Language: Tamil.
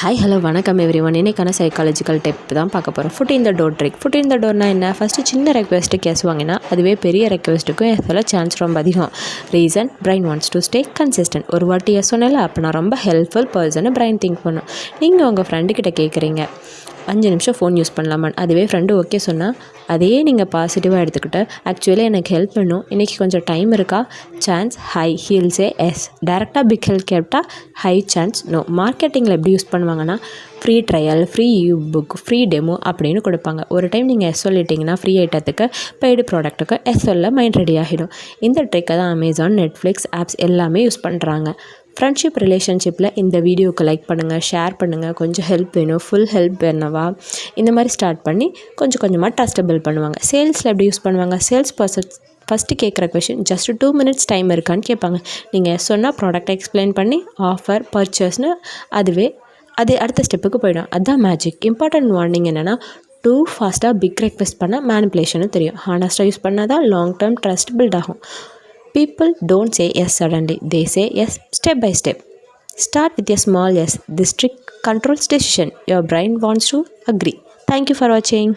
ஹாய் ஹலோ வணக்கம் எவ்ரிவன். இன்றைக்கான சைக்காலஜிக்கல் டிப் தான் பார்க்க போகிறோம். Foot in the door trick. Foot in the டோர்னா என்ன? ஃபஸ்ட்டு சின்ன ரெக்வெஸ்ட்டுக்கு எஸ் வாங்கினா அதுவே பெரிய ரெக்வெஸ்ட்டுக்கும் எஸ் சொல்ல சான்ஸ் ரொம்ப அதிகம். Reason, brain wants to stay consistent. ஒரு வாட்டி எஸ் சொன்னால அப்போ நான் ரொம்ப ஹெல்ப்ஃபுல் பர்சனை பிரைன் திங்க் பண்ணும். நீங்கள் உங்கள் ஃப்ரெண்டுக்கிட்ட கேட்குறீங்க 5 நிமிஷம் ஃபோன் யூஸ் பண்ணலாமான்னு. அதுவே ஃப்ரெண்டு ஓகே சொன்னால் அதையே நீங்கள் பாசிட்டிவாக எடுத்துக்கிட்டு ஆக்சுவலி எனக்கு ஹெல்ப் பண்ணும், இன்றைக்கி கொஞ்சம் டைம் இருக்கா, சான்ஸ் ஹை, ஹீல்ஸே எஸ். டேரெக்டாக பிக் ஹெல்ப் கேட்டால் ஹை சான்ஸ் நோ. மார்க்கெட்டிங்கில் எப்படி யூஸ் பண்ணுவாங்கன்னா free trial, free book, free demo அப்படின்னு கொடுப்பாங்க. ஒரு டைம் நீங்கள் எஸ் சொல்லிட்டீங்கன்னா ஃப்ரீ ஐட்டத்துக்கு, பெய்டு ப்ராடக்ட்டுக்கு எஸ் சொல்ல மைண்ட் ரெடி ஆகிடும். இந்த ட்ரிக்கை தான் அமேசான், நெட்ஃப்ளிக்ஸ் ஆப்ஸ் எல்லாமே யூஸ் பண்ணுறாங்க. ஃப்ரெண்ட்ஷிப் ரிலேஷன்ஷிப்பில் இந்த வீடியோக்கு லைக் பண்ணுங்கள், ஷேர் பண்ணுங்கள். கொஞ்சம் ஹெல்ப் வேணும், ஃபுல் ஹெல்ப் வேணவா, இந்த மாதிரி ஸ்டார்ட் பண்ணி கொஞ்சம் கொஞ்சமாக ட்ரஸ்ட்டை பில்ட் பண்ணுவாங்க. சேல்ஸில் எப்படி யூஸ் பண்ணுவாங்க? சேல்ஸ் பர்சன் ஃபஸ்ட்டு கேட்குற கொஷின் ஜஸ்ட் 2 minutes டைம் இருக்கான்னு கேட்பாங்க. நீங்கள் சொன்னால் ப்ராடக்ட்டை எக்ஸ்பிளைன் பண்ணி ஆஃபர் பர்ச்சேஸ்னு அது அடுத்த ஸ்டெப்புக்கு போயிடும். அதுதான் மேஜிக். இம்பார்ட்டன்ட் வார்னிங் என்னென்னா, டூ ஃபாஸ்ட்டாக பிக் ரெக்வெஸ்ட் பண்ணால் மேனிப்புலேஷனு தெரியும். ஹானஸ்ட்டாக யூஸ் பண்ணால் தான் லாங் டேர்ம் ட்ரஸ்ட் பில்ட் ஆகும். People don't say yes suddenly, they say yes step by step. Start with a small yes. This trick controls decision. Your brain wants to agree. Thank you for watching.